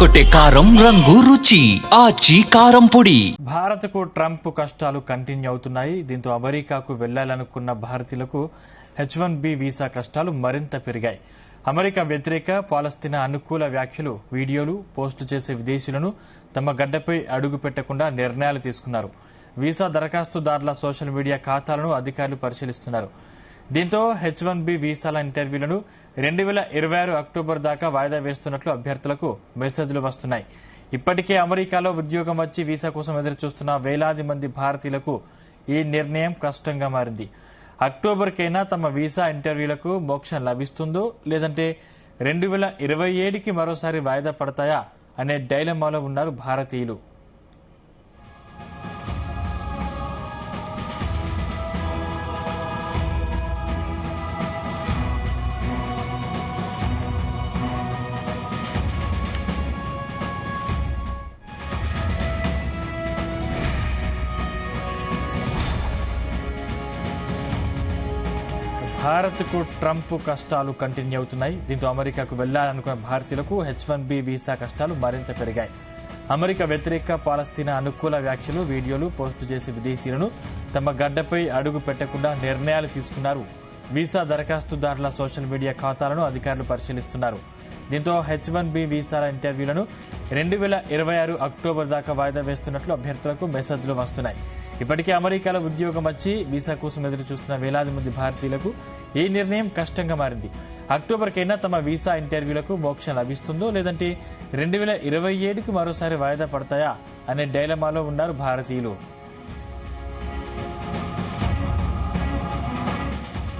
అదరగొట్టే కారం రంగు రుచి ఆచి కారం పొడి. భారత్కు ట్రంప్ కష్టాలు కంటిన్యూ అవుతున్నాయి. దీంతో అమెరికాకు వెళ్లాలనుకున్న భారతీయులకు H1B వీసా కష్టాలు మరింత పెరిగాయి. అమెరికా వ్యతిరేక పాలస్తీనా అనుకూల వ్యాఖ్యలు, వీడియోలు పోస్టు చేసే విదేశీయులను తమ గడ్డపై అడుగు పెట్టకుండా నిర్ణయాలు తీసుకున్నారు. వీసా దరఖాస్తుదారుల సోషల్ మీడియా ఖాతాలను అధికారులు పరిశీలిస్తున్నారు. దీంతో H1B వీసాల ఇంటర్వ్యూలను 2026 అక్టోబర్ దాకా వాయిదా వేస్తున్నట్లు అభ్యర్థులకు మెసేజ్లు వస్తున్నాయి. ఇప్పటికే అమెరికాలో ఉద్యోగం వచ్చి వీసా కోసం ఎదురుచూస్తున్న వేలాది మంది భారతీయులకు ఈ నిర్ణయం కష్టంగా మారింది. అక్టోబర్కైనా తమ వీసా ఇంటర్వ్యూలకు మోక్షం లభిస్తుందో లేదంటే 2027కి మరోసారి వాయిదా పడతాయా అనే డైలమాలో ఉన్నారు భారతీయులు. భారత్కు ట్రంప్ కష్టాలు కంటిన్యూ అవుతున్నాయి. దీంతో అమెరికాకు వెళ్లాలనుకున్న భారతీయులకు H1B వీసా కష్టాలు మరింత పెరిగాయి. అమెరికా వ్యతిరేక పాలస్తీనా అనుకూల వ్యాఖ్యలు, వీడియోలు పోస్టు చేసే విదేశీయులను తమ గడ్డపై అడుగు పెట్టకుండా నిర్ణయాలు తీసుకున్నారు. వీసా దరఖాస్తుదారుల సోషల్ మీడియా ఖాతాలను అధికారులు పరిశీలిస్తున్నారు. దీంతో H1B వీసాల ఇంటర్వ్యూలను 2026 అక్టోబర్ దాకా వాయిదా వేస్తున్నట్లు అభ్యర్థులకు మెసేజ్లు వస్తున్నాయి. ఇప్పటికే అమెరికాలో ఉద్యోగం వచ్చి వీసా కోసం ఎదురు చూస్తున్న వేలాది మంది భారతీయులకు ఈ నిర్ణయం కష్టంగా మారింది. అక్టోబర్కైనా తమ వీసా ఇంటర్వ్యూలకు మోక్షం లభిస్తుందో లేదంటే 2027కి మరోసారి వాయిదా పడతాయా అనే డైలమాలో ఉన్నారు భారతీయులు.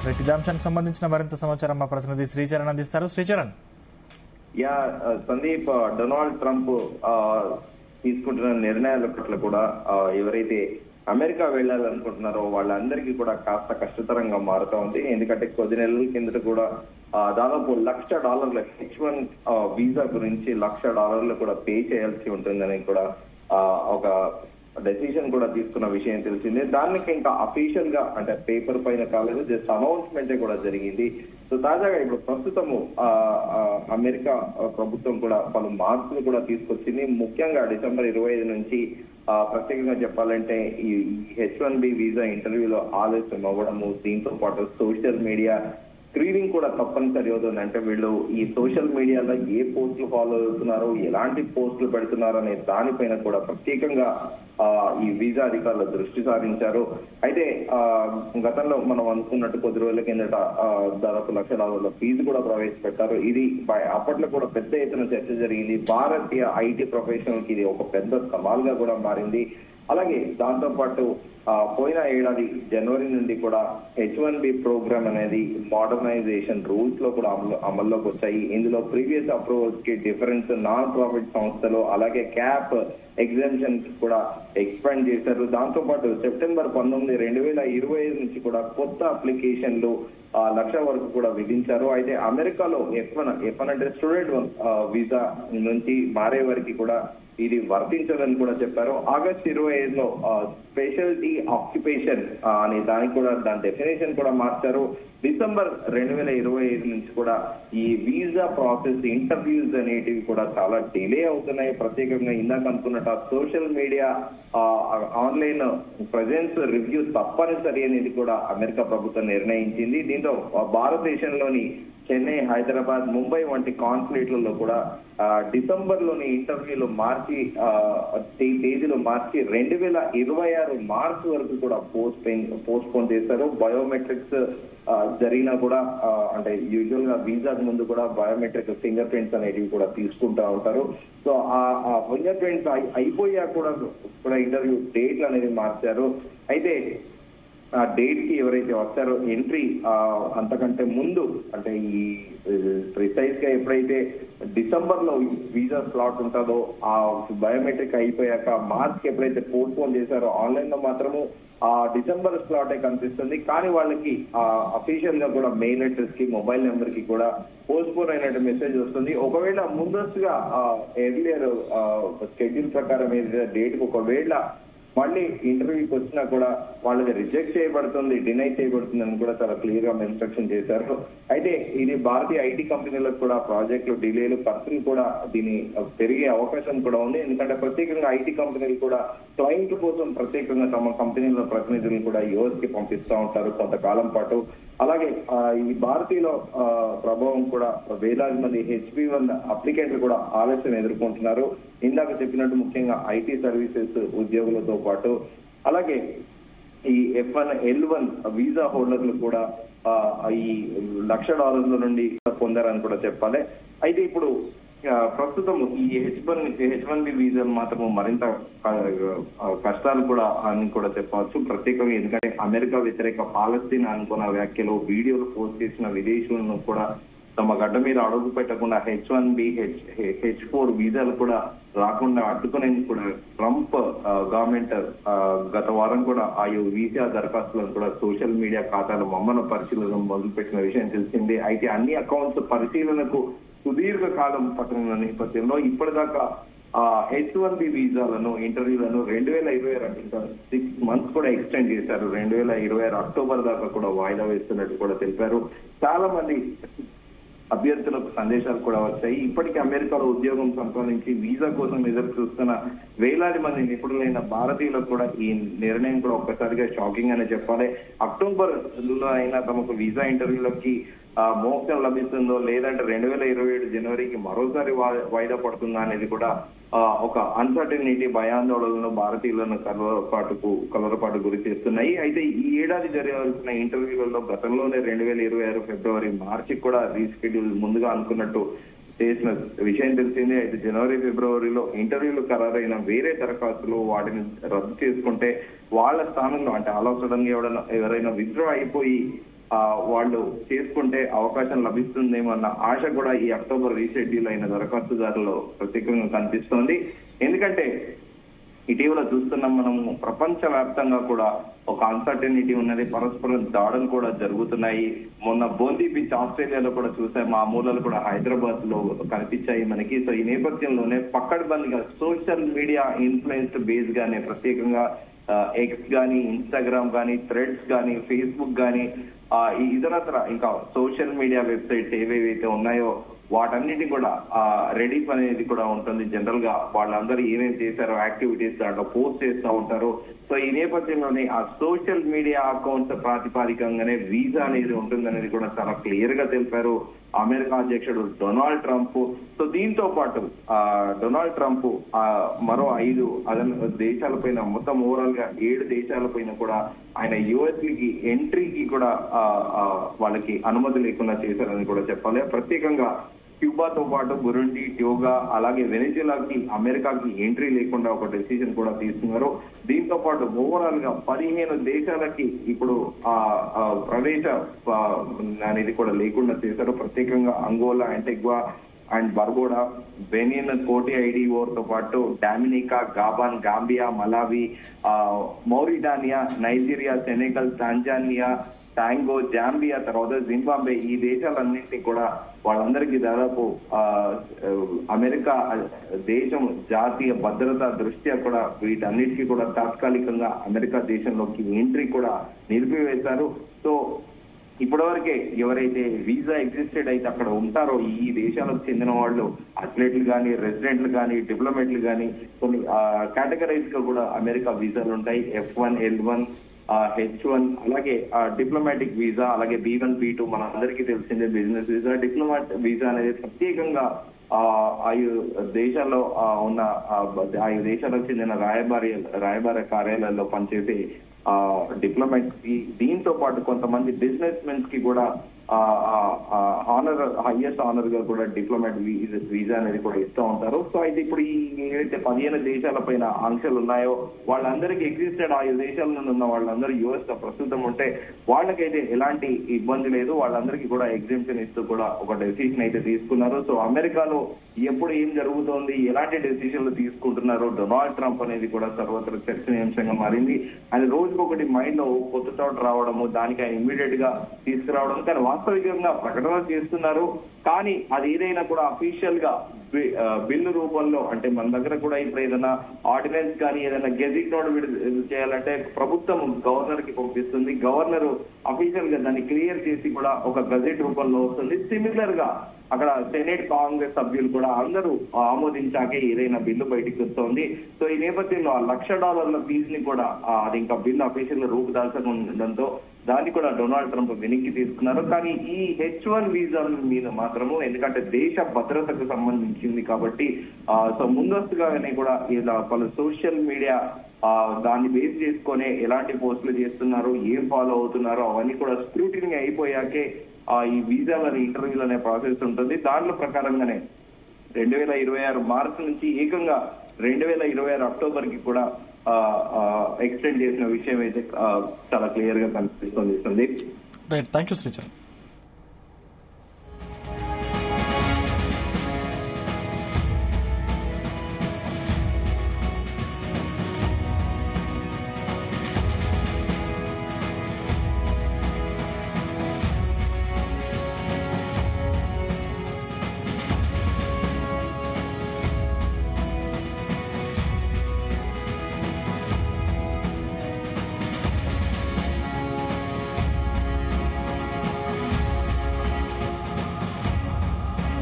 ప్రతి అంశానికి సంబంధించిన మరింత సమాచారం మా ప్రతినిధి శ్రీచరణ్ అందిస్తారు. శ్రీచరణ్. సందీప్, డొనాల్డ్ ట్రంప్ తీసుకుంటున్న నిర్ణయాల పట్ల కూడా ఎవరైతే అమెరికా వెళ్లాలనుకుంటున్నారో వాళ్ళందరికీ కూడా కాస్త కష్టతరంగా మారుతా ఉంది. ఎందుకంటే కొద్ది నెలల కిందట కూడా దాదాపు $1,00,000 H1 వీసా గురించి $1,00,000 కూడా పే చేయాల్సి ఉంటుందని కూడా ఒక డెసిషన్ కూడా తీసుకున్న విషయం తెలిసిందే. దానికి ఇంకా అఫీషియల్ గా అంటే పేపర్ పైన కాలేదు, జస్ట్ అనౌన్స్మెంట్ కూడా జరిగింది. సో తాజాగా ఇప్పుడు ప్రస్తుతము అమెరికా ప్రభుత్వం కూడా పలు మార్పులు కూడా తీసుకొచ్చింది. ముఖ్యంగా డిసెంబర్ 25 నుంచి ప్రత్యేకంగా చెప్పాలంటే ఈ H1B వీసా ఇంటర్వ్యూలో ఆలస్యం అవ్వడము, దీంతో పాటు సోషల్ మీడియా స్క్రీనింగ్ కూడా తప్పనిసరి అవుతుంది. అంటే వీళ్ళు ఈ సోషల్ మీడియాలో ఏ పోస్టులు ఫాలో అవుతున్నారో, ఎలాంటి పోస్టులు పెడుతున్నారో అనే దానిపైన కూడా ప్రత్యేకంగా ఈ వీసా అధికారులు దృష్టి సారించారు. అయితే గతంలో మనం అనుకున్నట్టు కొద్ది రోజుల కిందట దాదాపు $1,00,000 ఫీజు కూడా ప్రవేశపెట్టారు. ఇది అప్పట్లో కూడా పెద్ద ఎత్తున చర్చ జరిగింది. భారతీయ ఐటీ ప్రొఫెషనల్ కి ఇది ఒక పెద్ద సవాల్గా కూడా మారింది. అలాగే దాంతో పాటు పోయిన ఏడాది జనవరి నుండి కూడా H1B ప్రోగ్రామ్ అనేది మోడర్నైజేషన్ రూల్స్ లో కూడా అమల్లోకి వచ్చాయి. ఇందులో ప్రీవియస్ అప్రూవల్స్ కి డిఫరెన్స్, నాన్ ప్రాఫిట్ సంస్థలు అలాగే క్యాప్ ఎగ్జామ్షన్స్ కూడా ఎక్స్పాండ్ చేశారు. దాంతో పాటు సెప్టెంబర్ 19, 2025 నుంచి కూడా కొత్త అప్లికేషన్లు 1,00,000 వరకు కూడా విధించారు. అయితే అమెరికాలో F1 అంటే స్టూడెంట్ వీసా నుంచి మారే వరకు కూడా ఇది వర్తించదని కూడా చెప్పారు. ఆగస్టు 25లో స్పెషాలిటీ ఆక్యుపేషన్ అనే దానికి కూడా దాని డెఫినేషన్ కూడా మార్చారు. డిసెంబర్ 2025 నుంచి కూడా ఈ వీసా ప్రాసెస్ ఇంటర్వ్యూస్ అనేటివి కూడా చాలా డిలే అవుతున్నాయి. ప్రత్యేకంగా ఇందాక అనుకున్నట్టు social media online presence review తప్పనిసరి అనేది కూడా అమెరికా ప్రభుత్వం నిర్ణయించింది. దీంతో భారతదేశంలోని చెన్నై, హైదరాబాద్, ముంబై వంటి కాన్సులేట్లలో కూడా డిసెంబర్ లోని ఇంటర్వ్యూలు మార్చి తేదీలు మార్చి 2026 మార్చి వరకు కూడా పోస్ట్ పోన్ చేశారు. బయోమెట్రిక్స్ జరిగినా కూడా అంటే యూజువల్ గా వీసాకు ముందు కూడా బయోమెట్రిక్ ఫింగర్ ప్రింట్స్ అనేటివి కూడా తీసుకుంటా ఉంటారు. సో ఆ ఫింగర్ ప్రింట్స్ అయిపోయా కూడా ఇంటర్వ్యూ డేట్లు అనేది మార్చారు. అయితే ఆ డేట్ కి ఎవరైతే వస్తారో ఎంట్రీ అంతకంటే ముందు అంటే ఈ ప్రిసైజ్ గా ఎప్పుడైతే డిసెంబర్ లో వీసా స్లాట్ ఉంటుందో ఆ బయోమెట్రిక్ అయిపోయాక మార్చ్ కి ఎప్పుడైతే పోస్ట్ పోన్ చేశారో ఆన్లైన్ లో మాత్రము ఆ డిసెంబర్ స్లాటే కనిపిస్తుంది. కానీ వాళ్ళకి అఫీషియల్ గా కూడా మెయిల్ అడ్రస్ కి, మొబైల్ నెంబర్ కి కూడా పోస్ట్ పోన్ అయినట్టు మెసేజ్ వస్తుంది. ఒకవేళ ముందస్తుగా ఎర్లియర్ షెడ్యూల్ ప్రకారం ఏదైతే డేట్ కి ఒకవేళ మళ్ళీ ఇంటర్వ్యూకి వచ్చినా కూడా వాళ్ళకి రిజెక్ట్ చేయబడుతుంది, డినై చేయబడుతుంది అని కూడా చాలా క్లియర్ గా ఇన్స్ట్రక్షన్ చేశారు. అయితే ఇది భారతీయ ఐటీ కంపెనీలకు కూడా ప్రాజెక్టులు డిలేలు ఖర్చులు కూడా దీని పెరిగే అవకాశం కూడా ఉంది. ఎందుకంటే ప్రత్యేకంగా ఐటీ కంపెనీలు కూడా క్లయింట్ కోసం ప్రత్యేకంగా తమ కంపెనీల ప్రతినిధులను కూడా యుఎస్ కి పంపిస్తూ ఉంటారు కొంతకాలం పాటు. అలాగే ఈ భారతీయుల ప్రభావం కూడా వేలాది మంది H1B అప్లికెంట్లు కూడా ఆలస్యం ఎదుర్కొంటున్నారు. ఇందాక చెప్పినట్టు ముఖ్యంగా ఐటీ సర్వీసెస్ ఉద్యోగులతో పాటు అలాగే ఈ F1L1 వీసా హోల్డర్లు కూడా ఈ $1,00,000 నుండి పొందారని కూడా చెప్పాలి. అయితే ఇప్పుడు ప్రస్తుతం ఈ H1B వీసాలు మాత్రం మరింత కష్టాలు కూడా అని కూడా చెప్పవచ్చు. ప్రత్యేకంగా ఎందుకంటే అమెరికా వ్యతిరేక పాలస్తీనా అనుకున్న వ్యాఖ్యలు వీడియోలు పోస్ట్ చేసిన విదేశీయులను కూడా తమ గడ్డ మీద అడుగు పెట్టకుండా H1B H4 వీసాలు కూడా రాకుండా అడ్డుకునేందుకు కూడా ట్రంప్ గవర్నమెంట్ గత వారం కూడా ఆ వీసా దరఖాస్తులను కూడా సోషల్ మీడియా ఖాతాల మమ్మల్ని పరిశీలన మొదలుపెట్టిన విషయం తెలిసిందే. అయితే అన్ని అకౌంట్స్ పరిశీలనకు సుదీర్ఘ కాలం పట్టణ నేపథ్యంలో ఇప్పటిదాకా H1B వీసాలను ఇంటర్వ్యూలను 2026 6 months కూడా ఎక్స్టెండ్ చేశారు. 2026 అక్టోబర్ దాకా కూడా వాయిదా వేస్తున్నట్టు కూడా తెలిపారు. చాలా మంది అభ్యర్థులకు సందేశాలు కూడా వచ్చాయి. ఇప్పటికీ అమెరికాలో ఉద్యోగం సంపాదించి వీసా కోసం ఎదురు చూస్తున్న వేలాది మంది నిపుణులైన భారతీయులకు కూడా ఈ నిర్ణయం కూడా ఒక్కసారిగా షాకింగ్ అనే చెప్పాలి. అక్టోబర్ లో అయినా తమకు వీసా ఇంటర్వ్యూలకి మోక్షం లభిస్తుందో లేదంటే 2027 జనవరికి మరోసారి వాయిదా పడుతుందా అనేది కూడా ఒక అన్సర్టనిటీ భయాందోళనలను భారతీయులను కలవరపాటు గురి చేస్తున్నాయి. అయితే ఈ ఏడాది జరగాల్సిన ఇంటర్వ్యూలలో గతంలోనే 2026 ఫిబ్రవరి మార్చి కూడా రీషెడ్యూల్ ముందుగా అనుకున్నట్టు చేసిన విషయం తెలిసిందే. అయితే జనవరి ఫిబ్రవరిలో ఇంటర్వ్యూలు ఖరారైన వేరే దరఖాస్తులు వాటిని రద్దు చేసుకుంటే వాళ్ళ స్థానంలో అంటే అలా సడన్ గా ఎవరైనా విత్డ్రా అయిపోయి వాళ్ళు చేసుకుంటే అవకాశం లభిస్తుందేమో అన్న ఆశ కూడా ఈ అక్టోబర్ రీషెడ్యూల్ అయిన దరఖాస్తుదారులో ప్రత్యేకంగా కనిపిస్తోంది. ఎందుకంటే ఇటీవల చూస్తున్నాం మనము ప్రపంచ వ్యాప్తంగా కూడా ఒక అన్సర్టనిటీ ఉన్నది, పరస్పరం దాడులు కూడా జరుగుతున్నాయి. మొన్న బోందీ బీచ్ ఆస్ట్రేలియాలో కూడా చూసాం, ఆ మూలలు కూడా హైదరాబాద్ లో కనిపించాయి మనకి. సో ఈ నేపథ్యంలోనే పక్కడబందిగా సోషల్ మీడియా ఇన్ఫ్లుయెన్స్ బేస్ గానే ప్రత్యేకంగా ఎక్స్ గానీ, ఇన్స్టాగ్రామ్ గానీ, థ్రెడ్స్ గానీ, ఫేస్బుక్ గానీ ఇతరత్ర ఇంకా సోషల్ మీడియా వెబ్సైట్స్ ఏవేవైతే ఉన్నాయో వాటన్నిటి కూడా రెడీఫ్ అనేది కూడా ఉంటుంది. జనరల్ గా వాళ్ళందరూ ఏమేమి చేశారో యాక్టివిటీస్ దాంట్లో పోస్ట్ చేస్తూ ఉంటారు. సో ఈ నేపథ్యంలోనే ఆ సోషల్ మీడియా అకౌంట్స్ ప్రాతిపాదికంగానే వీసా అనేది ఉంటుందనేది కూడా చాలా క్లియర్ గా తెలిపారు అమెరికా అధ్యక్షుడు డొనాల్డ్ ట్రంప్. సో దీంతో పాటు డొనాల్డ్ ట్రంప్ మరో 5 అదన దేశాలపైన మొత్తం ఓవరాల్ గా 7 దేశాలపైన కూడా ఆయన యుఎస్ కి ఎంట్రీకి కూడా వాళ్ళకి అనుమతి లేకుండా చేశారని కూడా చెప్పాలి. ప్రత్యేకంగా క్యూబాతో పాటు బురుండి, ట్యోగా అలాగే వెనిజులాకి అమెరికాకి ఎంట్రీ లేకుండా ఒక డెసిషన్ కూడా తీసుకున్నారు. దీంతో పాటు ఓవరాల్ గా 15 దేశాలకి ఇప్పుడు ప్రవేశ అనేది కూడా లేకుండా చేశారు. ప్రత్యేకంగా Angola, Antigua and Barbuda, Benin, కోటి ఐడిఓతో పాటు Dominica, Gabon, Gambia, Malawi, Mauritania, Nigeria, Senegal, Tanzania, Togo, Zambia, తర్వాత జింబాబ్వే ఈ దేశాలన్నింటినీ కూడా వాళ్ళందరికీ దాదాపు అమెరికా దేశం జాతీయ భద్రతా దృష్ట్యా కూడా వీటన్నిటికీ కూడా తాత్కాలికంగా అమెరికా దేశంలోకి ఎంట్రీ కూడా నిలిపివేశారు. సో ఇప్పటివరకే ఎవరైతే వీసా ఎగ్జిస్టెడ్ అయితే అక్కడ ఉంటారో ఈ దేశాలకు చెందిన వాళ్ళు అథ్లెట్లు కానీ, రెసిడెంట్లు కానీ, డిప్లొమేట్లు కానీ కొన్ని కేటగరైజ్ గా కూడా అమెరికా వీసాలు ఉంటాయి. F1L1 H1 అలాగే డిప్లొమాటిక్ వీసా, అలాగే B1 B2 మన అందరికీ తెలిసిందే బిజినెస్ వీసా. డిప్లొమాట్ వీసా అనేది ప్రత్యేకంగా ఆయు దేశాల్లో ఉన్న ఆయు దేశాలకు చెందిన రాయబార కార్యాలయాల్లో పనిచేసే డిప్లొమాట్. దీంతో పాటు కొంతమంది బిజినెస్ మెన్స్ కి కూడా ఆనర్ హైయెస్ట్ ఆనర్ గా కూడా డిప్లొమాట్ వీసా అనేది కూడా ఇస్తూ ఉంటారు. సో అయితే ఇప్పుడు ఈ ఏదైతే 15 దేశాల పైన ఆంక్షలు ఉన్నాయో వాళ్ళందరికీ ఎగ్జిస్టెడ్ ఆ దేశాల నుండి ఉన్న వాళ్ళందరూ యుఎస్ లో ప్రస్తుతం ఉంటే వాళ్ళకైతే ఎలాంటి ఇబ్బంది లేదు. వాళ్ళందరికీ కూడా ఎగ్జిబిషన్ ఇస్తూ కూడా ఒక డెసిషన్ అయితే తీసుకున్నారు. సో అమెరికాలో ఎప్పుడు ఏం జరుగుతోంది, ఎలాంటి డెసిషన్లు తీసుకుంటున్నారు డొనాల్డ్ ట్రంప్ అనేది కూడా సర్వత్ర చర్చనీయాంశంగా మారింది. ఆయన రోజుకొకటి మైండ్ లో కొత్త థాట్ రావడము, దానికి ఆయన ఇమ్మీడియట్ గా తీసుకురావడం, కానీ వాస్తవికంగా ప్రకటన చేస్తున్నారు. కానీ అది ఏదైనా కూడా అఫీషియల్ గా బిల్లు రూపంలో, అంటే మన దగ్గర కూడా ఇప్పుడు ఏదైనా ఆర్డినెన్స్ కానీ ఏదైనా గెజిట్ నోట్ విడుదల చేయాలంటే ప్రభుత్వం గవర్నర్ కి పంపిస్తుంది. గవర్నర్ అఫీషియల్ గా దాన్ని క్లియర్ చేసి కూడా ఒక గెజిట్ రూపంలో వస్తుంది. సిమిలర్ గా అక్కడ సెనేట్, కాంగ్రెస్ సభ్యులు కూడా అందరూ ఆమోదించాకే ఏదైనా బిల్లు బయటికి వస్తోంది. సో ఈ నేపథ్యంలో $1,00,000 ఫీజుని కూడా అది ఇంకా బిల్లు అఫీషియల్ గా రూపుదాల్చకుండా ఉండడంతో దాన్ని కూడా డొనాల్డ్ ట్రంప్ వెనక్కి తీసుకున్నారు. కానీ ఈ H1 వీసా మీద మాత్రము, ఎందుకంటే దేశ భద్రతకు సంబంధించింది కాబట్టి సో ముందస్తుగానే కూడా ఇలా పలు సోషల్ మీడియా దాన్ని బేస్ చేసుకొని ఎలాంటి పోస్టులు చేస్తున్నారు, ఏం ఫాలో అవుతున్నారో అవన్నీ కూడా స్క్రూటినీ అయిపోయాకే ఈ వీసాల ఇంటర్వ్యూలు అనే ప్రాసెస్ ఉంటుంది. దాంట్లో ప్రకారంగానే 2026 మార్చి నుంచి ఏకంగా 2026 అక్టోబర్ కి కూడా ఎక్స్టెండ్ చేసిన విషయం అయితే చాలా క్లియర్ గా కనిపిస్తుంది. Right, thank you Sricharan.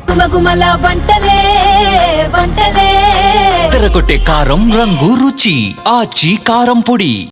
గుమగుమల వంటలే వంటలే తెరకొట్టే కారం రంగు రుచి ఆచి కారం పొడి.